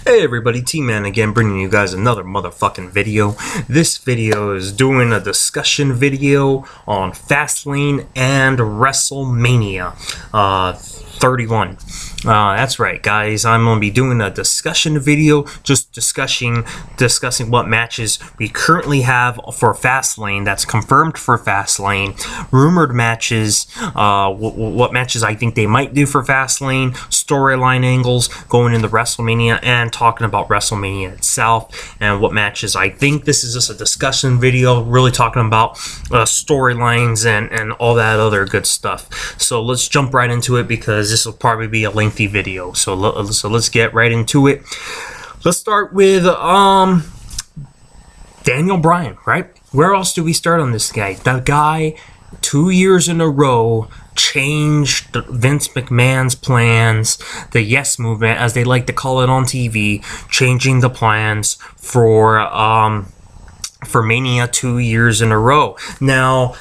Hey everybody, T-Man again, bringing you guys another motherfucking video. This video is doing a discussion video on Fastlane and Wrestlemania 31. That's right, guys. I'm going to be doing a discussion video, just discussing what matches we currently have for Fastlane, that's confirmed for Fastlane, rumored matches, what matches I think they might do for Fastlane, storyline angles going into WrestleMania, and talking about WrestleMania itself, and what matches I think. This is just a discussion video, really talking about storylines and all that other good stuff. So let's jump right into it, because this will probably be a lengthy video. So let's get right into it. Let's start with Daniel Bryan, right? Where else do we start on this guy? The guy 2 years in a row changed Vince McMahon's plans, the Yes Movement, as they like to call it on TV, changing the plans for Mania 2 years in a row. Now,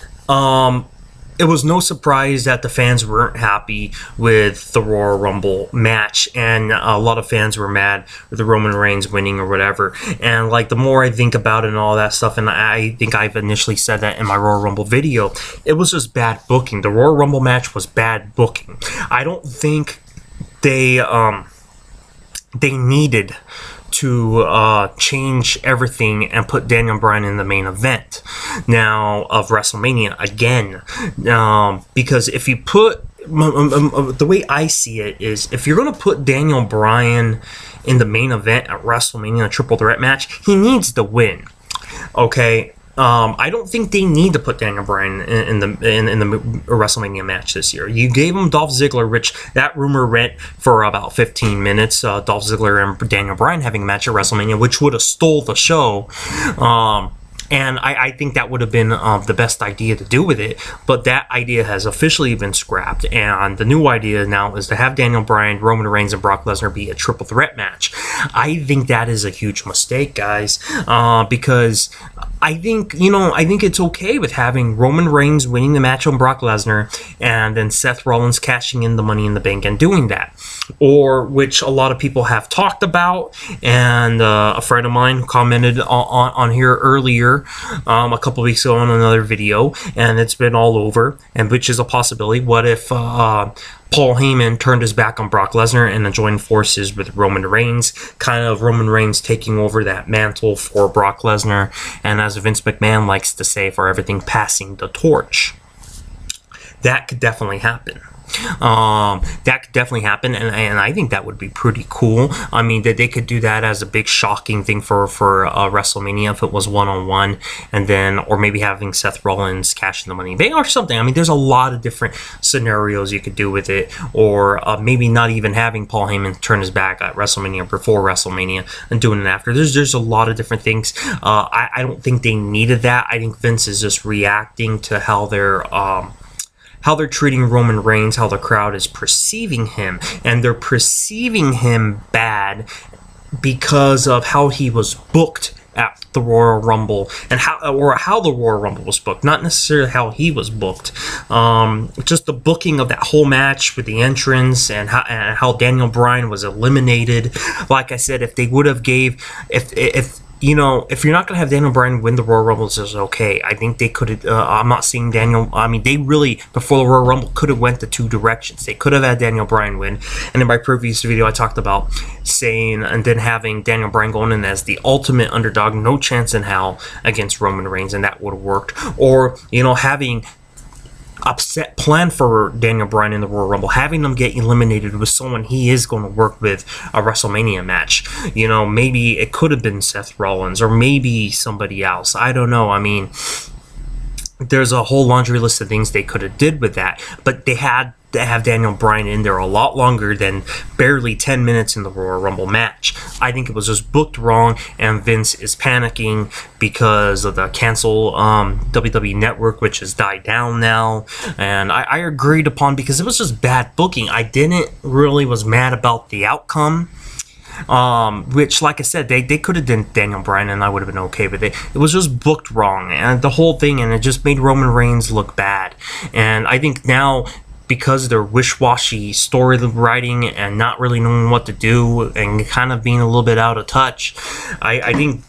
it was no surprise that the fans weren't happy with the Royal Rumble match, and a lot of fans were mad with the Roman Reigns winning or whatever. And like, the more I think about it and all that stuff, and I think I've initially said that in my Royal Rumble video, it was just bad booking. The Royal Rumble match was bad booking. I don't think they needed to change everything and put Daniel Bryan in the main event now of WrestleMania again, because if you put the way I see it is, if you're going to put Daniel Bryan in the main event at WrestleMania, a triple threat match, he needs to win. Okay. I don't think they need to put Daniel Bryan in the WrestleMania match this year. You gave him Dolph Ziggler, which that rumor went for about 15 minutes. Dolph Ziggler and Daniel Bryan having a match at WrestleMania, which would have stole the show. And I think that would have been the best idea to do with it. But that idea has officially been scrapped. And the new idea now is to have Daniel Bryan, Roman Reigns, and Brock Lesnar be a triple threat match. I think that is a huge mistake, guys. Because I think it's okay with having Roman Reigns winning the match on Brock Lesnar, and then Seth Rollins cashing in the Money in the Bank and doing that. Or, which a lot of people have talked about, and a friend of mine commented on here earlier, a couple weeks ago on another video, and it's been all over, and which is a possibility. What if Paul Heyman turned his back on Brock Lesnar and joined forces with Roman Reigns, kind of Roman Reigns taking over that mantle for Brock Lesnar, and as Vince McMahon likes to say, for everything passing the torch? That could definitely happen. And I think that would be pretty cool. I mean, that they could do that as a big shocking thing for WrestleMania if it was one-on-one, and then, or maybe having Seth Rollins cash in the Money in the Bank or something. I mean, there's a lot of different scenarios you could do with it, or maybe not even having Paul Heyman turn his back at WrestleMania before WrestleMania and doing it after. There's a lot of different things. I don't think they needed that. I think Vince is just reacting to how they're treating Roman Reigns, how the crowd is perceiving him, and they're perceiving him bad because of how he was booked at the Royal Rumble, and how the Royal Rumble was booked, not necessarily how he was booked. Just the booking of that whole match with the entrance, and how Daniel Bryan was eliminated. Like I said, if they would have if you're not going to have Daniel Bryan win the Royal Rumble, it's okay. I think they could have, I'm not seeing Daniel, I mean, they really, before the Royal Rumble, could have went the two directions. They could have had Daniel Bryan win, and in my previous video, I talked about saying, and then having Daniel Bryan going in as the ultimate underdog, no chance in hell against Roman Reigns, and that would have worked. Or, having upset plan for Daniel Bryan in the Royal Rumble, having them get eliminated with someone he is going to work with a WrestleMania match. Maybe it could have been Seth Rollins, or maybe somebody else. I don't know. I mean, there's a whole laundry list of things they could have did with that, but they had to have Daniel Bryan in there a lot longer than barely 10 minutes in the Royal Rumble match. I think it was just booked wrong, and Vince is panicking because of the cancel WWE Network, which has died down now, and I agreed upon, because it was just bad booking. I didn't really was mad about the outcome. Which, like I said, they could have done Daniel Bryan and I would have been okay with it. It was just booked wrong, and the whole thing, and it just made Roman Reigns look bad. And I think now because they're wish-washy story writing and not really knowing what to do and kind of being a little bit out of touch, I think,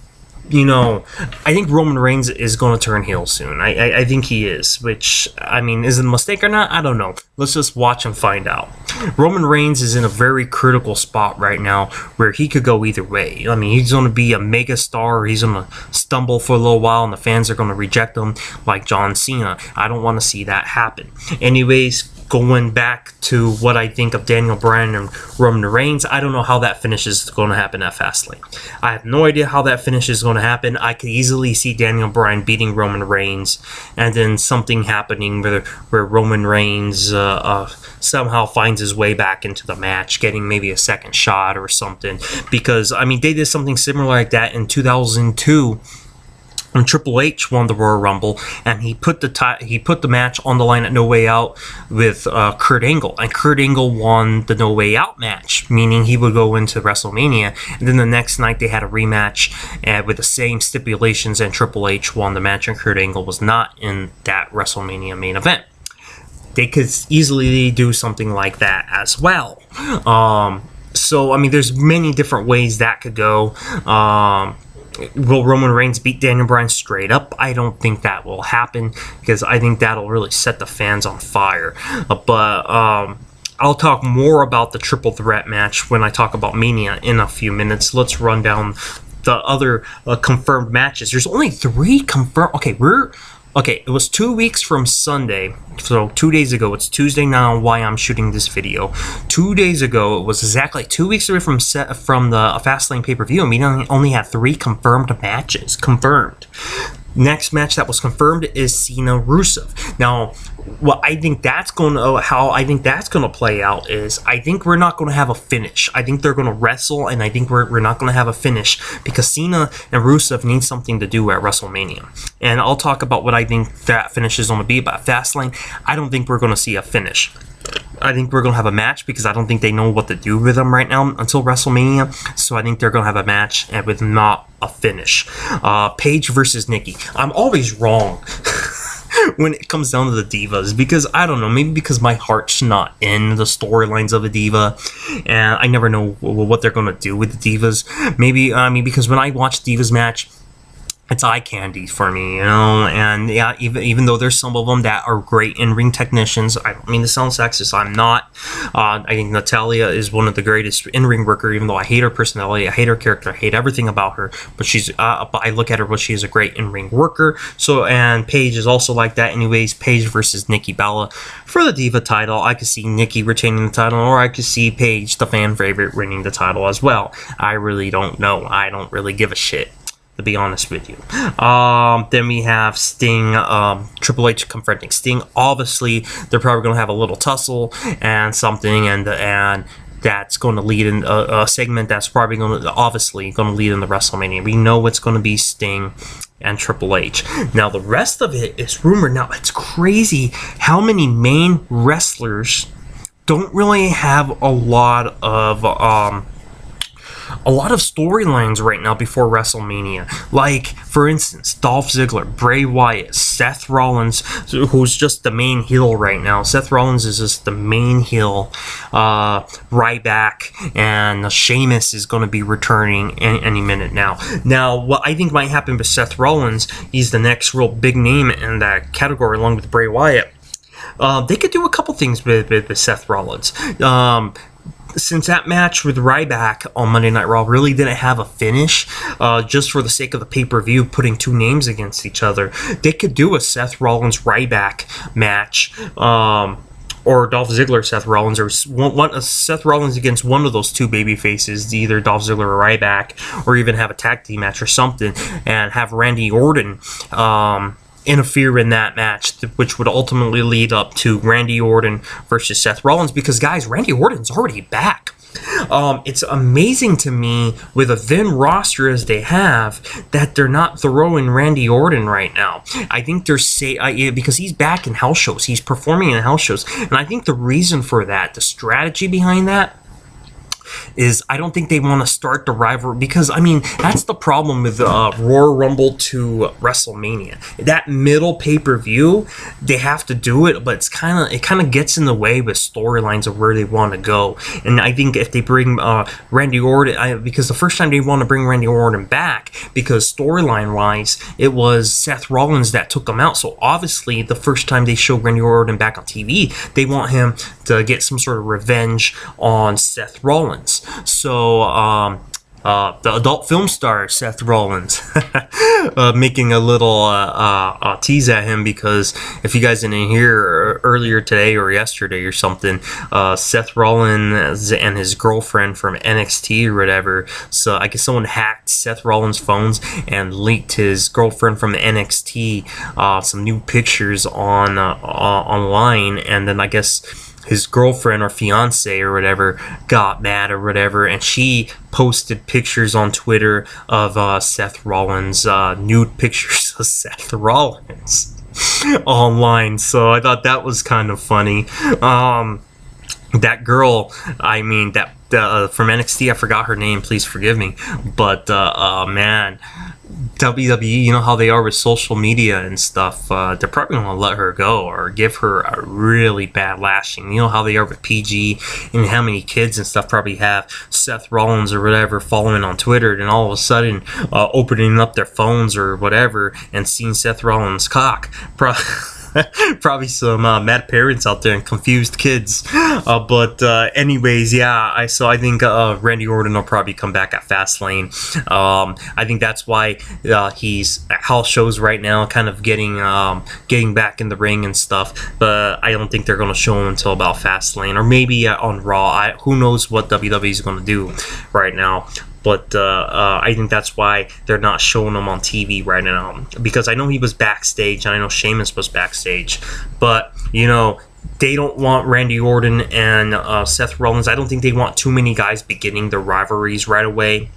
I think Roman Reigns is going to turn heel soon. I think he is, which, I mean, is it a mistake or not? I don't know. Let's just watch and find out. Roman Reigns is in a very critical spot right now where he could go either way. I mean, he's going to be a mega star, or he's going to stumble for a little while and the fans are going to reject him like John Cena. I don't want to see that happen. Anyways, going back to what I think of Daniel Bryan and Roman Reigns, I don't know how that finish is going to happen at Fastlane. I have no idea how that finish is going to happen. I could easily see Daniel Bryan beating Roman Reigns and then something happening where Roman Reigns somehow finds his way back into the match, getting maybe a second shot or something. Because, I mean, they did something similar like that in 2002. When Triple H won the Royal Rumble, and he put the match on the line at No Way Out with Kurt Angle, and Kurt Angle won the No Way Out match, meaning he would go into WrestleMania, and then the next night they had a rematch with the same stipulations, and Triple H won the match, and Kurt Angle was not in that WrestleMania main event. They could easily do something like that as well. So, I mean, there's many different ways that could go. Will Roman Reigns beat Daniel Bryan straight up? I don't think that will happen, because I think that'll really set the fans on fire. But I'll talk more about the triple threat match when I talk about Mania in a few minutes. Let's run down the other confirmed matches. There's only 3 confirmed. Okay, it was 2 weeks from Sunday, so 2 days ago. It's Tuesday now why I'm shooting this video. 2 days ago, it was exactly 2 weeks away from the Fastlane pay-per-view, and we only had 3 confirmed matches. Confirmed. Next match that was confirmed is Cena Rusev. Now, what I think that's how I think that's gonna play out is, I think we're not gonna have a finish. I think they're gonna wrestle, and I think we're not gonna have a finish, because Cena and Rusev need something to do at WrestleMania. And I'll talk about what I think that finish is gonna be. But Fastlane, I don't think we're gonna see a finish. I think we're going to have a match, because I don't think they know what to do with them right now until WrestleMania. So I think they're going to have a match and with not a finish. Paige versus Nikki. I'm always wrong when it comes down to the Divas, because I don't know, maybe because my heart's not in the storylines of a Diva, and I never know what they're going to do with the Divas. Maybe, I mean, because when I watch Divas match, it's eye candy for me, and yeah, even though there's some of them that are great in-ring technicians, I don't mean to sound sexist, I'm not. I think Natalya is one of the greatest in-ring worker, even though I hate her personality, I hate her character, I hate everything about her, but I look at her, but she is a great in-ring worker. So, and Paige is also like that. Anyways, Paige versus Nikki Bella for the Diva title. I could see Nikki retaining the title, or I could see Paige, the fan favorite, winning the title as well. I really don't know. I don't really give a shit, to be honest with you. Then we have Sting, Triple H confronting Sting. Obviously, they're probably going to have a little tussle and something, and that's going to lead in a segment that's probably obviously going to lead into WrestleMania. We know it's going to be Sting and Triple H. Now, the rest of it is rumored. Now, it's crazy how many main wrestlers don't really have a lot of storylines right now before WrestleMania. Like, for instance, Dolph Ziggler, Bray Wyatt, Seth Rollins, who's just the main heel right now. Seth Rollins is just the main heel. Ryback and Sheamus is going to be returning any minute now. Now, what I think might happen with Seth Rollins, he's the next real big name in that category along with Bray Wyatt. They could do a couple things with Seth Rollins. Since that match with Ryback on Monday Night Raw really didn't have a finish, just for the sake of the pay-per-view, putting 2 names against each other, they could do a Seth Rollins-Ryback match, or Dolph Ziggler, Seth Rollins, or Seth Rollins against one of those 2 baby faces, either Dolph Ziggler or Ryback, or even have a tag team match or something, and have Randy Orton interfere in that match, which would ultimately lead up to Randy Orton versus Seth Rollins, because, guys, Randy Orton's already back. It's amazing to me, with a thin roster as they have, that they're not throwing Randy Orton right now. I think they're because he's back in house shows, he's performing in house shows, and I think the reason for that, the strategy behind that, is I don't think they want to start the rivalry, because I mean that's the problem with Royal Rumble to WrestleMania. That middle pay-per-view, they have to do it, but it kind of gets in the way with storylines of where they want to go. And I think if they bring Randy Orton, because the first time they want to bring Randy Orton back, because storyline wise it was Seth Rollins that took him out, so obviously the first time they show Randy Orton back on TV, they want him to get some sort of revenge on Seth Rollins. So the adult film star Seth Rollins making a little tease at him, because if you guys didn't hear earlier today or yesterday or something, Seth Rollins and his girlfriend from NXT or whatever, so I guess someone hacked Seth Rollins' phones and leaked his girlfriend from NXT some new pictures on online, and then I guess his girlfriend or fiance or whatever got mad or whatever, and she posted pictures on Twitter of Seth Rollins, nude pictures of Seth Rollins online. So I thought that was kind of funny. That girl, I mean, that from NXT, I forgot her name, please forgive me, but man, WWE, you know how they are with social media and stuff, they're probably going to let her go or give her a really bad lashing. You know how they are with PG, and how many kids and stuff probably have Seth Rollins or whatever following on Twitter, and all of a sudden opening up their phones or whatever and seeing Seth Rollins' cock. Probably some mad parents out there and confused kids. But anyways, yeah, I think Randy Orton will probably come back at Fastlane. I think that's why he's at house shows right now, kind of getting back in the ring and stuff. But I don't think they're going to show him until about Fastlane, or maybe on Raw. Who knows what WWE is going to do right now. But I think that's why they're not showing him on TV right now. Because I know he was backstage, and I know Sheamus was backstage. But, you know, they don't want Randy Orton and Seth Rollins. I don't think they want too many guys beginning their rivalries right away.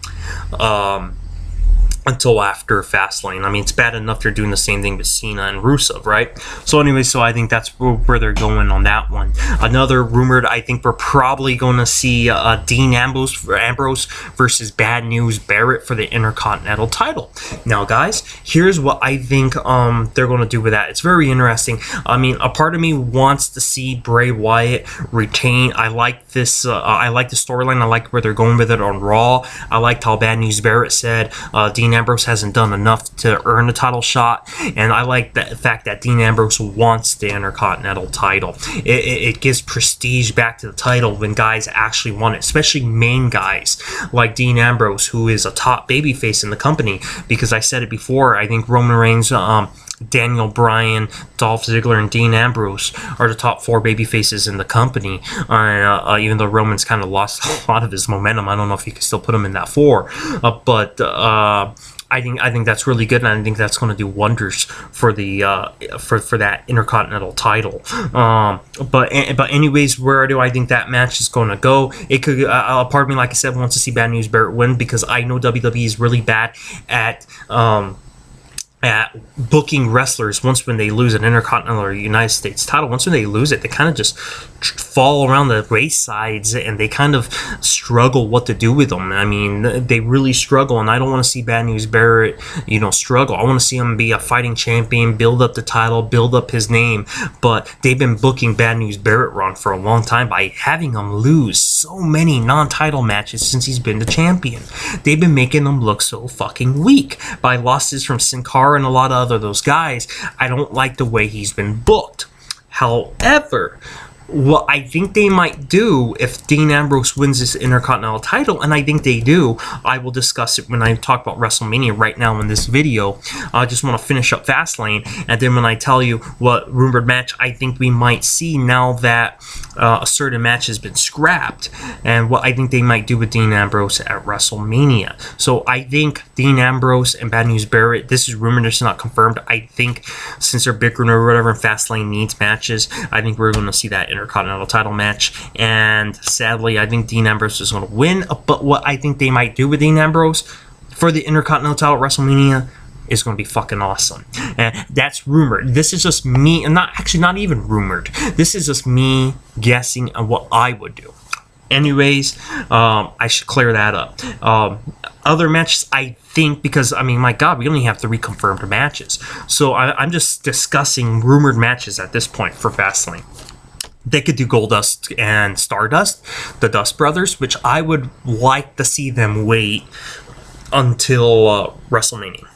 Until after Fastlane. I mean, it's bad enough they're doing the same thing with Cena and Rusev, right? So anyway, so I think that's where they're going on that one. Another rumored, I think we're probably going to see Dean Ambrose versus Bad News Barrett for the Intercontinental title. Now, guys, here's what I think they're going to do with that. It's very interesting. I mean, a part of me wants to see Bray Wyatt retain. I like this. I like the storyline. I like where they're going with it on Raw. I liked how Bad News Barrett said Dean Ambrose hasn't done enough to earn a title shot, and I like the fact that Dean Ambrose wants the Intercontinental title. It gives prestige back to the title when guys actually want it, especially main guys like Dean Ambrose, who is a top babyface in the company, because I said it before, I think Roman Reigns, Daniel Bryan, Dolph Ziggler, and Dean Ambrose are the top 4 babyfaces in the company. Even though Roman's kind of lost a lot of his momentum, I don't know if you can still put him in that 4. But I think that's really good, and I think that's going to do wonders for the for that Intercontinental title. But anyways, where do I think that match is going to go? It could. Part of me, like I said, wants to see Bad News Barrett win, because I know WWE is really bad at booking wrestlers once when they lose an Intercontinental or United States title. Once when they lose it, they kind of just fall around the waysides, and they kind of struggle what to do with them. I mean, they really struggle, and I don't want to see Bad News Barrett, you know, struggle. I want to see him be a fighting champion, build up the title, build up his name. But they've been booking Bad News Barrett wrong for a long time by having him lose so many non-title matches since he's been the champion. They've been making him look so fucking weak by losses from Sin Cara and a lot of those guys. I don't like the way he's been booked. However, what I think they might do if Dean Ambrose wins this Intercontinental title, and I think they do, I will discuss it when I talk about WrestleMania. Right now in this video, I just want to finish up Fastlane, and then when I tell you what rumored match I think we might see now that a certain match has been scrapped, and what I think they might do with Dean Ambrose at WrestleMania. So I think Dean Ambrose and Bad News Barrett, this is rumored, it's not confirmed. I think since they're bickering or whatever, and Fastlane needs matches, I think we're going to see that Intercontinental title match, and sadly I think Dean Ambrose is going to win. But what I think they might do with Dean Ambrose for the Intercontinental title at WrestleMania is going to be fucking awesome. And that's rumored. This is just me, and not even rumored. This is just me guessing on what I would do. Anyways, I should clear that up. Other matches, I think, because, I mean, my God, we only have 3 confirmed matches. So I'm just discussing rumored matches at this point for Fastlane. They could do Goldust and Stardust, the Dust Brothers, which I would like to see them wait until WrestleMania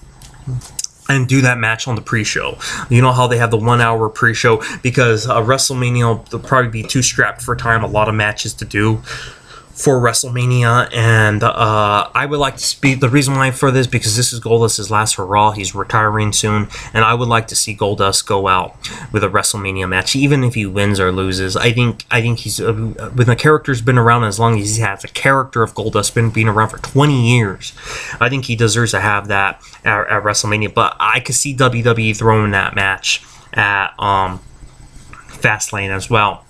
and do that match on the pre-show. You know how they have the 1 hour pre-show, because WrestleMania will probably be too strapped for time, a lot of matches to do for WrestleMania, and I would like to speak. The reason why for this, because this is Goldust's last for Raw. He's retiring soon, and I would like to see Goldust go out with a WrestleMania match, even if he wins or loses. I think he's when the character's been around as long as he has. The character of Goldust being around for 20 years. I think he deserves to have that at WrestleMania. But I could see WWE throwing that match at Fastlane as well.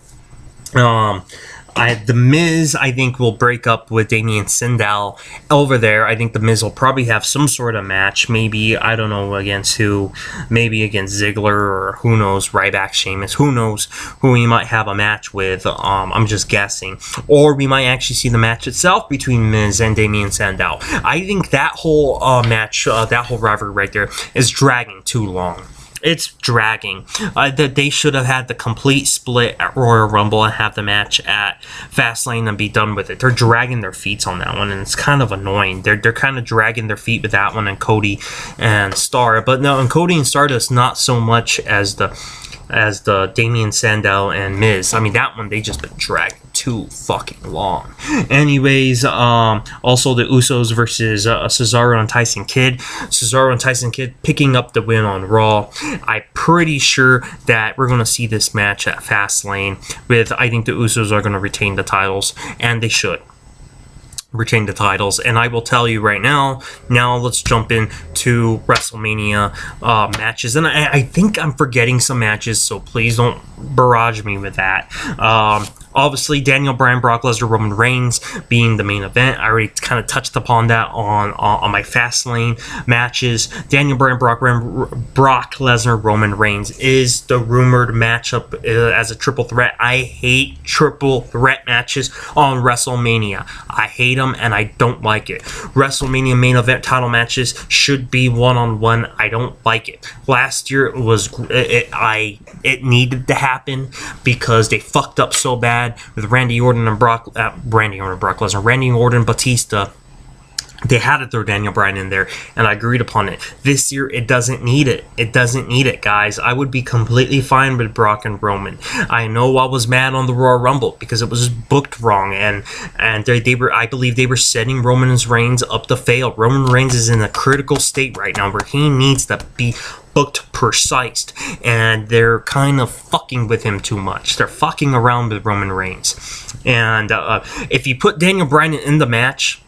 The Miz, I think, will break up with Damien Sandow over there. I think The Miz will probably have some sort of match. Maybe, I don't know against who. Maybe against Ziggler, or who knows, Ryback, Sheamus. Who knows who he might have a match with. I'm just guessing. Or we might actually see the match itself between Miz and Damien Sandow. I think that whole match, that whole rivalry right there, is dragging too long. It's dragging. That they should have had the complete split at Royal Rumble and have the match at Fastlane and be done with it. They're dragging their feet on that one, and it's kind of annoying. They're kind of dragging their feet with that one and Cody and Star. But no, and Cody and Stardust not so much as the Damien Sandow and Miz. I mean, that one they just been dragged too fucking long. Anyways, also the Usos versus Cesaro and Tyson Kidd. Cesaro and Tyson Kidd picking up the win on Raw. I'm pretty sure that we're going to see this match at Fastlane with, I think the Usos are going to retain the titles, and they should retain the titles. And I will tell you right now, let's jump into WrestleMania matches. And I think I'm forgetting some matches, so please don't barrage me with that. Obviously, Daniel Bryan, Brock Lesnar, Roman Reigns being the main event. I already kind of touched upon that on my Fastlane matches. Daniel Bryan, Brock Lesnar, Roman Reigns is the rumored matchup as a triple threat. I hate triple threat matches on WrestleMania. I hate them, and I don't like it. WrestleMania main event title matches should be one-on-one. I don't like it. Last year it needed to happen because they fucked up so bad with Randy Orton, Batista. They had to throw Daniel Bryan in there, and I agreed upon it. This year, it doesn't need it. It doesn't need it, guys. I would be completely fine with Brock and Roman. I know I was mad on the Royal Rumble because it was booked wrong, and I believe they were setting Roman Reigns up to fail. Roman Reigns is in a critical state right now where he needs to be booked precise, and they're kind of fucking with him too much. They're fucking around with Roman Reigns, and if you put Daniel Bryan in the match,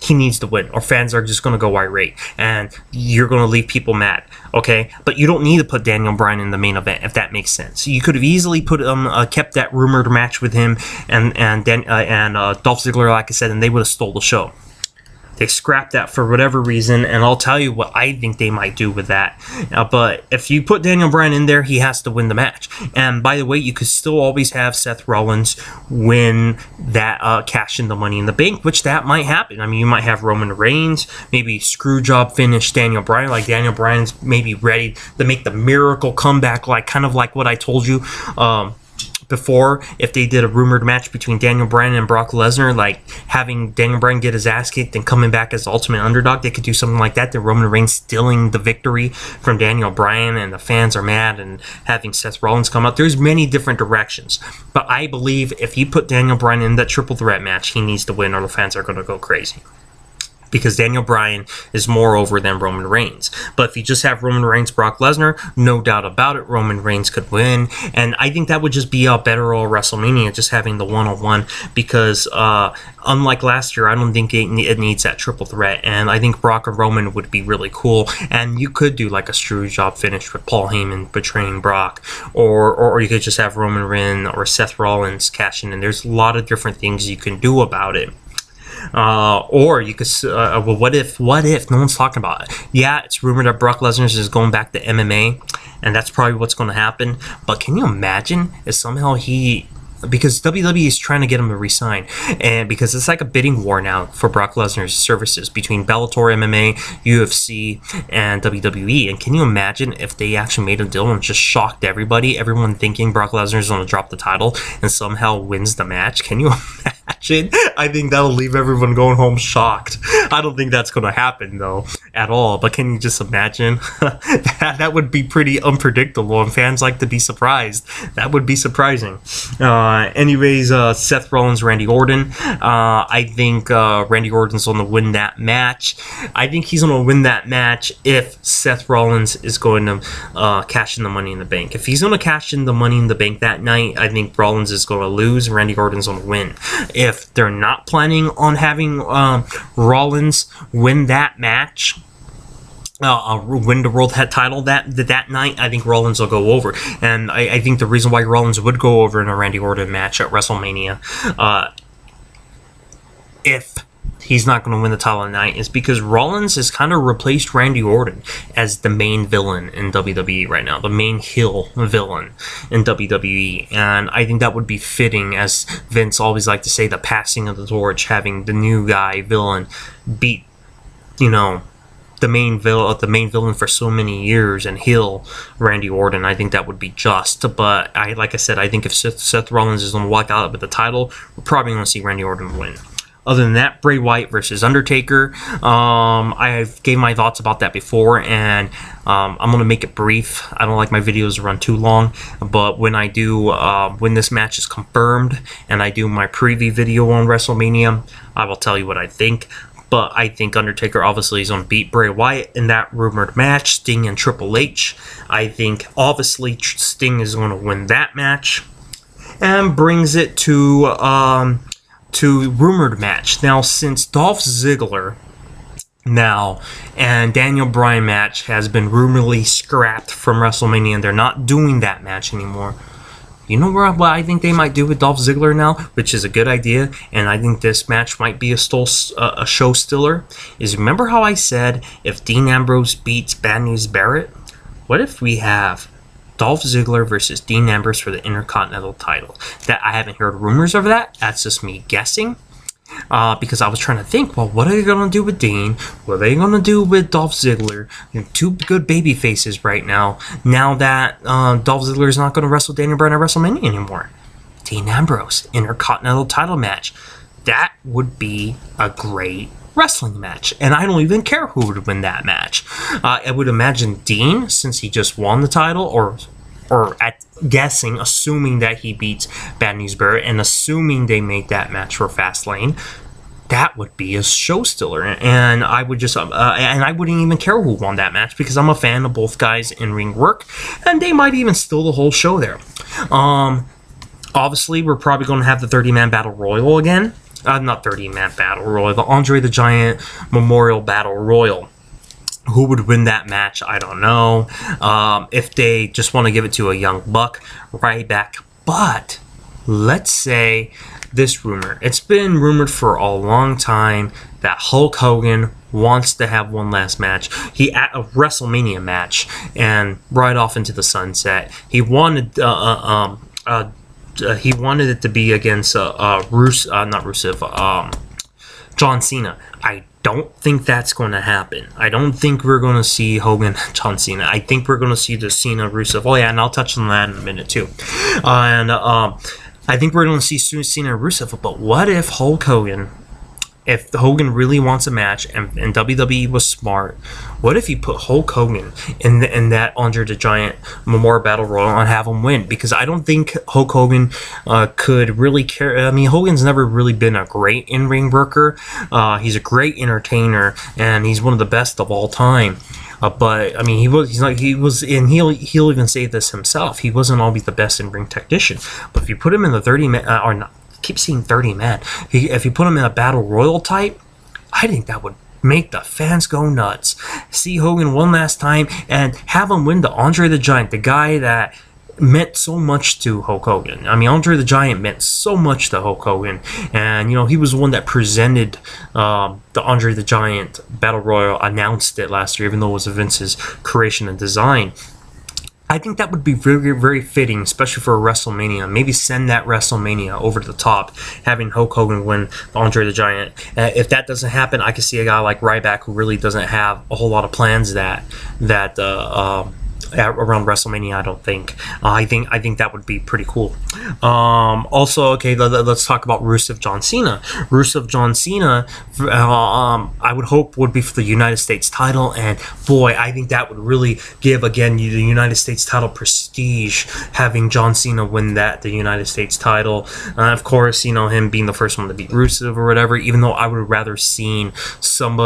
he needs to win, or fans are just going to go irate, and you're going to leave people mad, okay? But you don't need to put Daniel Bryan in the main event, if that makes sense. You could have easily put kept that rumored match with him and Dolph Ziggler, like I said, and they would have stole the show. They scrapped that for whatever reason, and I'll tell you what I think they might do with that. But if you put Daniel Bryan in there, he has to win the match. And by the way, you could still always have Seth Rollins win that, cash in the Money in the Bank, which that might happen. I mean, you might have Roman Reigns, maybe screwjob finish Daniel Bryan, like Daniel Bryan's maybe ready to make the miracle comeback, like kind of like what I told you before, if they did a rumored match between Daniel Bryan and Brock Lesnar, like having Daniel Bryan get his ass kicked and coming back as the ultimate underdog, they could do something like that. Then Roman Reigns stealing the victory from Daniel Bryan, and the fans are mad, and having Seth Rollins come out. There's many different directions, but I believe if you put Daniel Bryan in that triple threat match, he needs to win, or the fans are going to go crazy. Because Daniel Bryan is more over than Roman Reigns. But if you just have Roman Reigns, Brock Lesnar, no doubt about it, Roman Reigns could win. And I think that would just be a better all WrestleMania, just having the one-on-one. Because unlike last year, I don't think it needs that triple threat. And I think Brock and Roman would be really cool. And you could do like a screw job finish with Paul Heyman betraying Brock. Or you could just have Roman Reigns or Seth Rollins cash in. And there's a lot of different things you can do about it. Or you could, well, what if no one's talking about it? Yeah, it's rumored that Brock Lesnar is going back to MMA, and that's probably what's going to happen. But can you imagine if somehow he because WWE is trying to get him to resign, and because it's like a bidding war now for Brock Lesnar's services between Bellator, MMA, UFC, and WWE. And can you imagine if they actually made a deal and just shocked everyone thinking Brock Lesnar's going to drop the title and somehow wins the match? Can you imagine? I think that'll leave everyone going home shocked. I don't think that's going to happen though at all. But can you just imagine? that would be pretty unpredictable, and fans like to be surprised. That would be surprising. Anyways, Seth Rollins, Randy Orton. I think Randy Orton's going to win that match. I think he's going to win that match if Seth Rollins is going to cash in the Money in the Bank. If he's going to cash in the Money in the Bank that night, I think Rollins is going to lose and Randy Orton's going to win. If they're not planning on having Rollins win that match, win the world title that night, I think Rollins will go over. And I think the reason why Rollins would go over in a Randy Orton match at WrestleMania, if he's not going to win the title tonight, is because Rollins has kind of replaced Randy Orton as the main villain in WWE right now, the main heel villain in WWE. And I think that would be fitting, as Vince always liked to say, the passing of the torch, having the new guy villain beat, the main villain for so many years and heel Randy Orton. I think that would be just. But like I said, I think if Seth Rollins is going to walk out with the title, we're probably going to see Randy Orton win. Other than that, Bray Wyatt versus Undertaker. I gave my thoughts about that before, and I'm going to make it brief. I don't like my videos to run too long, but when I do, when this match is confirmed and I do my preview video on WrestleMania, I will tell you what I think. But I think Undertaker obviously is going to beat Bray Wyatt in that rumored match, Sting and Triple H. I think obviously Sting is going to win that match, and brings it to rumored match. Now, since Dolph Ziggler and Daniel Bryan match has been rumorly scrapped from WrestleMania, and they're not doing that match anymore. You know what I think they might do with Dolph Ziggler now, which is a good idea, and I think this match might be a show stiller, is remember how I said if Dean Ambrose beats Bad News Barrett? What if we have Dolph Ziggler versus Dean Ambrose for the Intercontinental title? That I haven't heard rumors of that. That's just me guessing. Because I was trying to think, well, what are they going to do with Dean? What are they going to do with Dolph Ziggler? Two good baby faces right now. Now that Dolph Ziggler is not going to wrestle Daniel Bryan at WrestleMania anymore. Dean Ambrose, Intercontinental title match. That would be a great wrestling match, and I don't even care who would win that match. I would imagine Dean, since he just won the title, or assuming that he beats Bad News Barrett, and assuming they make that match for Fastlane, that would be a show stiller, and I would just and I wouldn't even care who won that match, because I'm a fan of both guys in ring work, and they might even steal the whole show there. Obviously, we're probably going to have the 30-man battle royal again. Not 30-man battle royal, the Andre the Giant Memorial Battle Royal. Who would win that match? I don't know. If they just want to give it to a young buck, right back. But let's say this rumor. It's been rumored for a long time that Hulk Hogan wants to have one last match. At a WrestleMania match, and right off into the sunset. He wanted it to be against John Cena. I don't think that's going to happen. I don't think we're going to see Hogan John Cena. I think we're going to see the Cena Rusev. Oh yeah, and I'll touch on that in a minute too. And I think we're going to see Cena Rusev. But what if Hulk Hogan? If Hogan really wants a match, and WWE was smart, what if you put Hulk Hogan in that Andre the Giant Memorial Battle Royal and have him win? Because I don't think Hulk Hogan could really care. I mean, Hogan's never really been a great in-ring worker. He's a great entertainer, and he's one of the best of all time. But I mean, he'll even say this himself. He wasn't always the best in-ring technician. But if you put him in the 30-man or not. Keep seeing 30 man. If you put him in a battle royal type, I think that would make the fans go nuts. See Hogan one last time and have him win the Andre the Giant, the guy that meant so much to Hulk Hogan. I mean, Andre the Giant meant so much to Hulk Hogan, and he was the one that presented the Andre the Giant Battle Royal, announced it last year, even though it was Vince's creation and design. I think that would be very, very fitting, especially for a WrestleMania. Maybe send that WrestleMania over to the top, having Hulk Hogan win Andre the Giant. If that doesn't happen, I could see a guy like Ryback who really doesn't have a whole lot of plans around WrestleMania. I don't think. I think that would be pretty cool. Also, okay, let's talk about Rusev John Cena. Rusev John Cena, I would hope would be for the United States title, and boy, I think that would really give again the United States title prestige, having John Cena win the United States title. Of course, you know, him being the first one to beat Rusev or whatever. Even though I would have rather seen some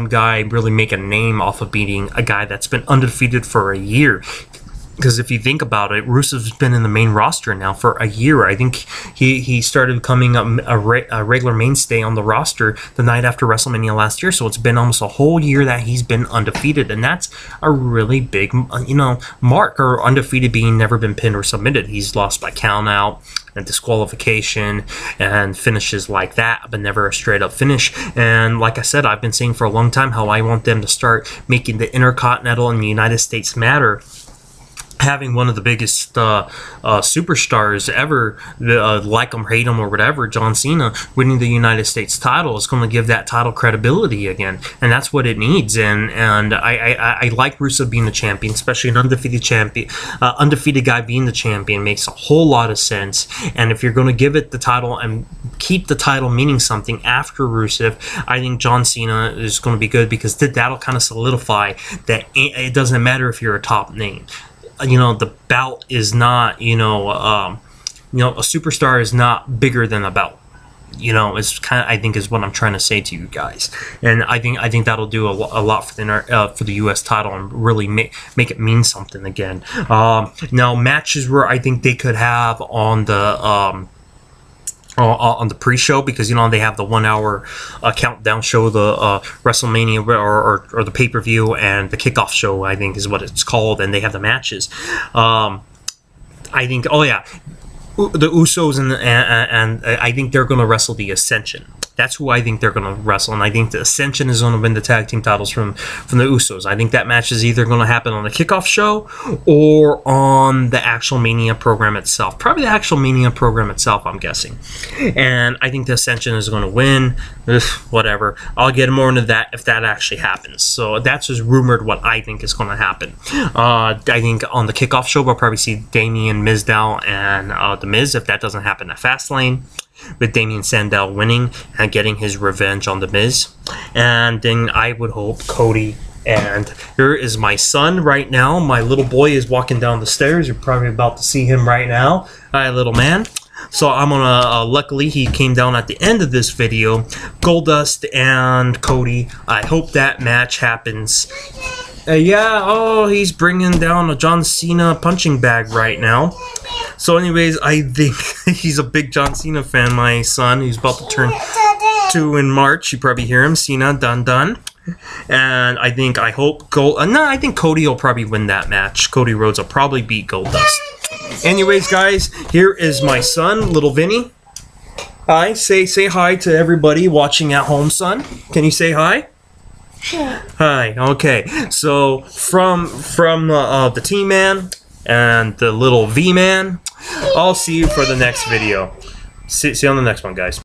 guy really make a name off of beating a guy that's been undefeated for a year. Because if you think about it, Rusev's been in the main roster now for a year. I think he started becoming a regular mainstay on the roster the night after WrestleMania last year. So it's been almost a whole year that he's been undefeated. And that's a really big, mark, or undefeated being never been pinned or submitted. He's lost by count out and disqualification and finishes like that, but never a straight up finish. And like I said, I've been saying for a long time how I want them to start making the Intercontinental and the United States matter. Having one of the biggest superstars ever, like him, hate him, or whatever, John Cena, winning the United States title is going to give that title credibility again, and that's what it needs. And I like Rusev being the champion, especially an undefeated champion, undefeated guy being the champion makes a whole lot of sense. And if you're going to give it the title and keep the title meaning something after Rusev, I think John Cena is going to be good, because that'll kind of solidify that it doesn't matter if you're a top name. The belt is not, a superstar is not bigger than a belt. It's kind of, I think, is what I'm trying to say to you guys. And I think that'll do a lot for the U.S. title and really make it mean something again. Now, matches where I think they could have on the pre-show, because they have the 1 hour countdown show, the WrestleMania or the pay-per-view, and the kickoff show, I think is what it's called, and they have the matches. I think, the Usos and I think they're going to wrestle the Ascension. That's who I think they're going to wrestle, and I think the Ascension is going to win the tag team titles from the Usos. I think that match is either going to happen on the kickoff show or on the actual Mania program itself. Probably the actual Mania program itself, I'm guessing. And I think the Ascension is going to win. Whatever. I'll get more into that if that actually happens. So that's just rumored what I think is going to happen. I think on the kickoff show, we'll probably see Damien Sandow and The Miz, if that doesn't happen at Fastlane, with Damien Sandow winning and getting his revenge on The Miz. And then I would hope Cody, and here is my son right now. My little boy is walking down the stairs. You're probably about to see him right now. Hi, little man. So I'm gonna, luckily he came down at the end of this video. Goldust and Cody. I hope that match happens. He's bringing down a John Cena punching bag right now. So anyways, I think he's a big John Cena fan, my son. He's about to turn 2 in March. You probably hear him, Cena, dun. And I think Cody will probably win that match. Cody Rhodes will probably beat Goldust. Anyways, guys, here is my son, little Vinny. Hi, say hi to everybody watching at home, son. Can you say hi? Hi. Okay. So from the T-Man and the little V-Man, I'll see you for the next video. See you on the next one, guys.